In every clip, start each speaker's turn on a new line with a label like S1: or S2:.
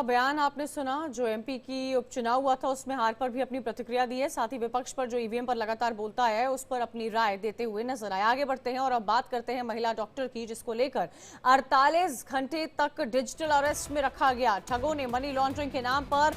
S1: बयान आपने सुना। जो एमपी की उपचुनाव हुआ था उसमें हार पर भी अपनी प्रतिक्रिया दी है, साथ ही विपक्ष पर जो ईवीएम पर लगातार बोलता है उस पर अपनी राय देते हुए नजर आए। आगे बढ़ते हैं और अब बात करते हैं महिला डॉक्टर की, जिसको लेकर 48 घंटे तक डिजिटल अरेस्ट में रखा गया। ठगों ने मनी लॉन्ड्रिंग के नाम पर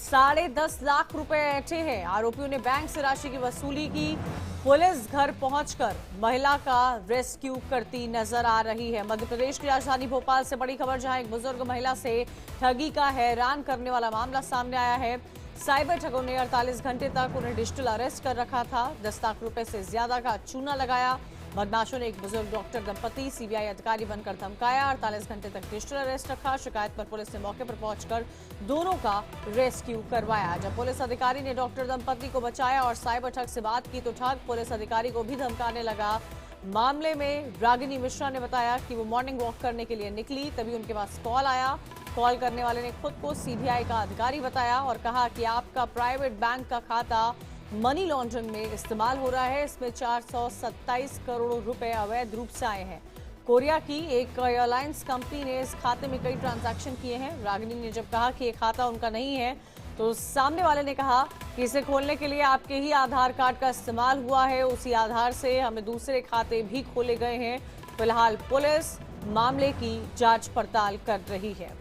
S1: 10.5 लाख रुपए ऐंठे हैं। आरोपियों ने बैंक से राशि की वसूली की। पुलिस घर पहुंचकर महिला का रेस्क्यू करती नजर आ रही है। मध्य प्रदेश की राजधानी भोपाल से बड़ी खबर, जहां एक बुजुर्ग महिला से ठगी का हैरान करने वाला मामला सामने आया है। साइबर ठगों ने 48 घंटे तक उन्हें डिजिटल अरेस्ट कर रखा था। 10 लाख रुपए से ज्यादा का चूना लगाया। बदमाशों ने एक बुजुर्ग डॉक्टर दंपति सीबीआई अधिकारी बनकर धमकाया। 48 घंटे तक डिजिटल अरेस्ट रखा। शिकायत पर पुलिस ने मौके पर पहुंचकर दोनों का रेस्क्यू करवाया। जब पुलिस अधिकारी ने डॉक्टर दंपति को बचाया और साइबर ठग से बात की तो ठग पुलिस अधिकारी को भी धमकाने लगा। मामले में रागिनी मिश्रा ने बताया कि वो मॉर्निंग वॉक करने के लिए निकली, तभी उनके पास कॉल आया। कॉल करने वाले ने खुद को सीबीआई का अधिकारी बताया और कहा कि आपका प्राइवेट बैंक का खाता मनी लॉन्ड्रिंग में इस्तेमाल हो रहा है। इसमें 427 करोड़ रुपए अवैध रूप से आए हैं। कोरिया की एक एयरलाइंस कंपनी ने इस खाते में कई ट्रांजैक्शन किए हैं। रागिनी ने जब कहा कि ये खाता उनका नहीं है तो सामने वाले ने कहा कि इसे खोलने के लिए आपके ही आधार कार्ड का इस्तेमाल हुआ है। उसी आधार से हमें दूसरे खाते भी खोले गए हैं। फिलहाल पुलिस मामले की जांच पड़ताल कर रही है।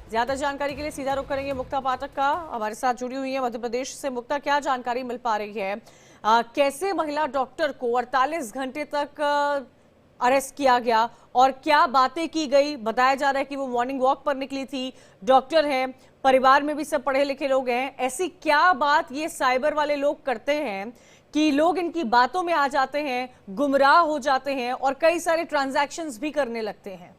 S1: ज्यादा जानकारी के लिए सीधा रुख करेंगे मुक्ता पाठक का, हमारे साथ जुड़ी हुई है मध्य प्रदेश से। मुक्ता, क्या जानकारी मिल पा रही है? कैसे महिला डॉक्टर को 48 घंटे तक अरेस्ट किया गया और क्या बातें की गई? बताया जा रहा है कि वो मॉर्निंग वॉक पर निकली थी, डॉक्टर हैं, परिवार में भी सब पढ़े लिखे लोग हैं। ऐसी क्या बात ये साइबर वाले लोग करते हैं कि लोग इनकी बातों में आ जाते हैं, गुमराह हो जाते हैं और कई सारे ट्रांजैक्शंस भी करने लगते हैं?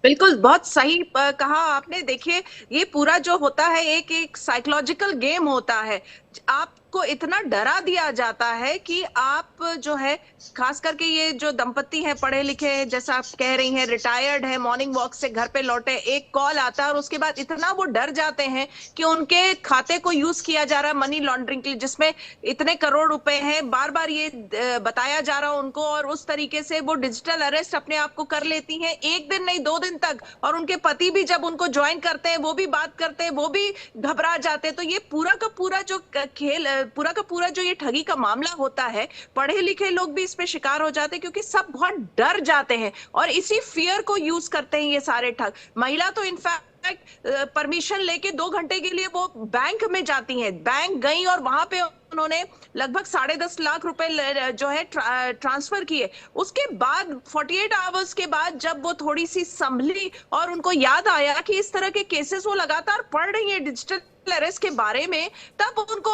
S2: बिल्कुल, बहुत सही कहा आपने। देखिए, ये पूरा जो होता है एक एक साइकोलॉजिकल गेम होता है। आपको इतना डरा दिया जाता है कि आप जो है, खास करके ये जो दंपति हैं, पढ़े लिखे हैं, जैसा आप कह रही हैं, रिटायर्ड है, मॉर्निंग वॉक से घर पे लौटे, एक कॉल आता है और उसके बाद इतना वो डर जाते हैं कि उनके खाते को यूज किया जा रहा है मनी लॉन्ड्रिंग के लिए, जिसमें इतने करोड़ रुपए हैं। बार बार ये बताया जा रहा है उनको और उस तरीके से वो डिजिटल अरेस्ट अपने आप को कर लेती हैं, 1 दिन नहीं 2 दिन तक। और उनके पति भी जब उनको ज्वाइन करते हैं, वो भी बात करते हैं, वो भी घबरा जाते हैं। तो ये पूरा का पूरा जो खेल, पूरा का पूरा जो ये ठगी का मामला होता है, पढ़े लिखे लोग भी इस पे शिकार हो जाते हैं, क्योंकि सब बहुत डर जाते हैं और इसी फियर को यूज करते हैं ये सारे ठग। महिला तो इनफैक्ट परमिशन लेके 2 घंटे के लिए वो बैंक में जाती हैं। बैंक गई और वहां पे उन्होंने लगभग 10.5 लाख रुपए जो है ट्रांसफर किए। उसके बाद 48 आवर्स के बाद जब वो थोड़ी सी संभली और उनको याद आया कि इस तरह के केसेस वो लगातार पढ़ रही है डिजिटल अरेस्ट के बारे में, तब उनको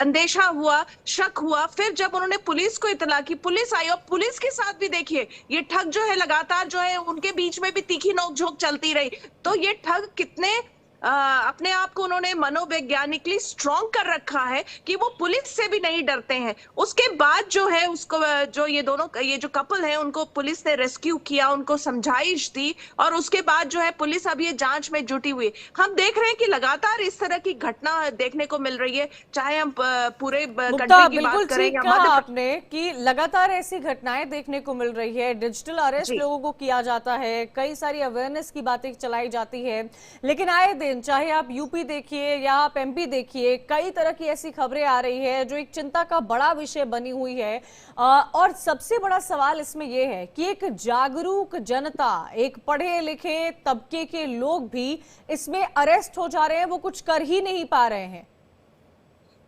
S2: अंदेशा हुआ, शक हुआ। फिर जब उन्होंने पुलिस को इतला की, पुलिस आई और पुलिस के साथ भी देखिए ये ठग जो है लगातार जो है उनके बीच में भी तीखी नोकझोंक चलती रही। तो ये ठग कितने अपने आप को उन्होंने मनोवैज्ञानिकली स्ट्रॉन्ग कर रखा है कि वो पुलिस से भी नहीं डरते हैं। उसके बाद जो है उसको जो ये जो कपल है उनको पुलिस ने रेस्क्यू किया, उनको समझाइश दी और उसके बाद जो है पुलिस अब ये जांच में जुटी हुई। हम देख रहे हैं कि लगातार इस तरह की घटना देखने को मिल रही है, चाहे हम पूरे कंट्री की बात करें या
S1: कहा आपने कि लगातार ऐसी घटनाएं देखने को मिल रही है। डिजिटल अरेस्ट लोगों को किया जाता है, कई सारी अवेयरनेस की बातें चलाई जाती है, लेकिन आए दिन चाहे आप यूपी देखिए या आप एमपी देखिए, कई तरह की ऐसी खबरें आ रही है जो एक चिंता का बड़ा विषय बनी हुई है। और सबसे बड़ा सवाल इसमें यह है कि एक जागरूक जनता, एक पढ़े लिखे तबके के लोग भी इसमें अरेस्ट हो जा रहे हैं, वो कुछ कर ही नहीं पा रहे हैं।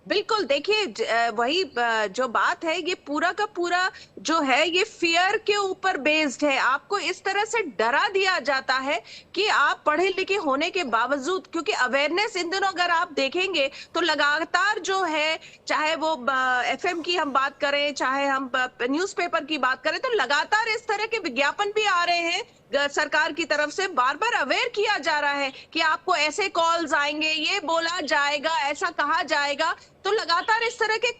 S2: बिल्कुल, देखिए वही जो बात है, ये पूरा का पूरा जो है ये फियर के ऊपर बेस्ड है। आपको इस तरह से डरा दिया जाता है कि आप पढ़े लिखे होने के बावजूद, क्योंकि अवेयरनेस इन दिनों अगर आप देखेंगे तो लगातार जो है, चाहे वो एफएम की हम बात करें, चाहे हम न्यूज़पेपर की बात करें, तो लगातार इस तरह के विज्ञापन भी आ रहे हैं। सरकार की तरफ से बार बार अवेयर किया जा रहा है कि आपको ऐसे कॉल्स आएंगे, ये बोला जाएगा, ऐसा कहा जाएगा। तो लगातार इस तरह के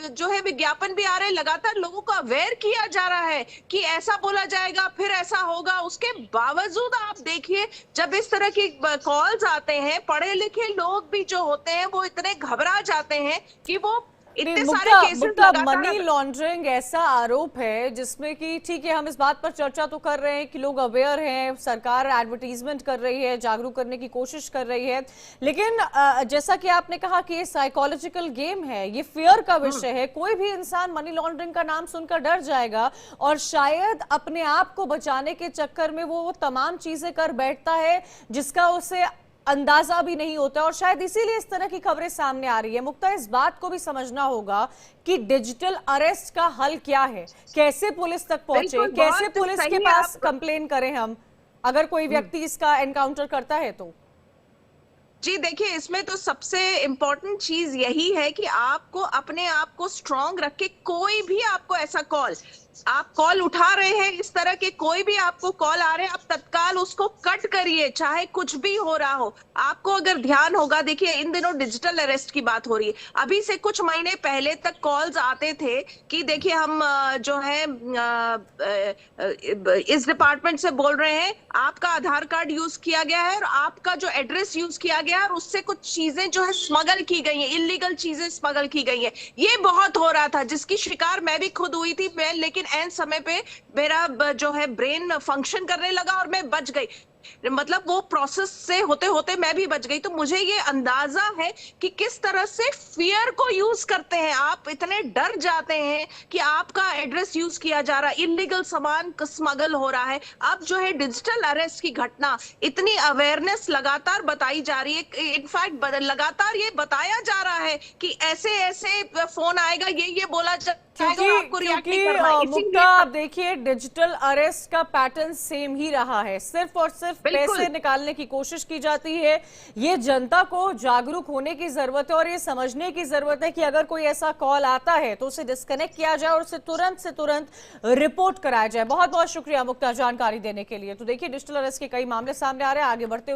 S2: जो है विज्ञापन भी आ रहे हैं, लगातार लोगों को अवेयर किया जा रहा है कि ऐसा बोला जाएगा, फिर ऐसा होगा। उसके बावजूद आप देखिए, जब इस तरह की कॉल्स आते हैं, पढ़े लिखे लोग भी जो होते हैं वो इतने घबरा जाते हैं कि वो इतने सारे केसेस लगातार
S1: मनी लॉन्ड्रिंग ऐसा आरोप है जिसमें कि ठीक है, हम इस बात पर चर्चा तो कर रहे हैं कि लोग अवेयर हैं, सरकार एडवर्टीजमेंट कर रही है, जागरूक करने की कोशिश कर रही है, लेकिन जैसा कि आपने कहा कि ये साइकोलॉजिकल गेम है, ये फियर का विषय है। कोई भी इंसान मनी लॉन्ड्रिंग का नाम सुनकर डर जाएगा और शायद अपने आप को बचाने के चक्कर में वो तमाम चीजें कर बैठता है जिसका उसे अंदाजा भी नहीं होता, और शायद इसीलिए इस तरह की खबरें सामने आ रही है। मुक्ता, इस बात को भी समझना होगा कि डिजिटल अरेस्ट का हल क्या है, कैसे पुलिस तक पहुंचे, कैसे पुलिस के पास कंप्लेन करें हम अगर कोई व्यक्ति इसका एनकाउंटर करता है तो।
S2: जी देखिए, इसमें तो सबसे इम्पोर्टेंट चीज यही है कि आपको अपने आप को स्ट्रांग रख के, कोई भी आपको ऐसा कॉल, आप कॉल उठा रहे हैं, इस तरह के कोई भी आपको कॉल आ रहे हैं, आप तत्काल उसको कट करिए, चाहे कुछ भी हो रहा हो। आपको अगर ध्यान होगा, देखिए इन दिनों डिजिटल अरेस्ट की बात हो रही है, अभी से कुछ महीने पहले तक कॉल्स आते थे कि देखिए हम जो है इस डिपार्टमेंट से बोल रहे हैं, आपका आधार कार्ड यूज किया गया है और आपका जो एड्रेस यूज किया गया है और उससे कुछ चीजें जो है स्मगल की गई है, इलीगल चीजें स्मगल की गई है। ये बहुत हो रहा था, जिसकी शिकार मैं भी खुद हुई थी, मैं, लेकिन एन समय पे मेरा जो है ब्रेन फंक्शन करने लगा और मैं बच गई, मतलब वो प्रोसेस से होते होते मैं भी बच गई। तो मुझे ये अंदाजा है कि किस तरह से फियर को यूज करते हैं, आप इतने डर जाते हैं कि आपका एड्रेस यूज किया जा रहा है, इलीगल सामान स्मगल हो रहा है। अब जो है डिजिटल अरेस्ट की घटना, इतनी अवेयरनेस लगातार बताई जा रही है, इनफैक्ट लगातार ये बताया जा रहा है कि ऐसे ऐसे फोन आएगा, ये बोला
S1: क्योंकि मुक्ता, आप देखिए डिजिटल अरेस्ट का पैटर्न सेम ही रहा है, सिर्फ और सिर्फ पैसे निकालने की कोशिश की जाती है। ये जनता को जागरूक होने की जरूरत है और ये समझने की जरूरत है कि अगर कोई ऐसा कॉल आता है तो उसे डिस्कनेक्ट किया जाए और उसे तुरंत से तुरंत रिपोर्ट कराया जाए। बहुत बहुत शुक्रिया मुक्ता जानकारी देने के लिए। तो देखिए डिजिटल अरेस्ट के कई मामले सामने आ रहे हैं। आगे बढ़ते हुए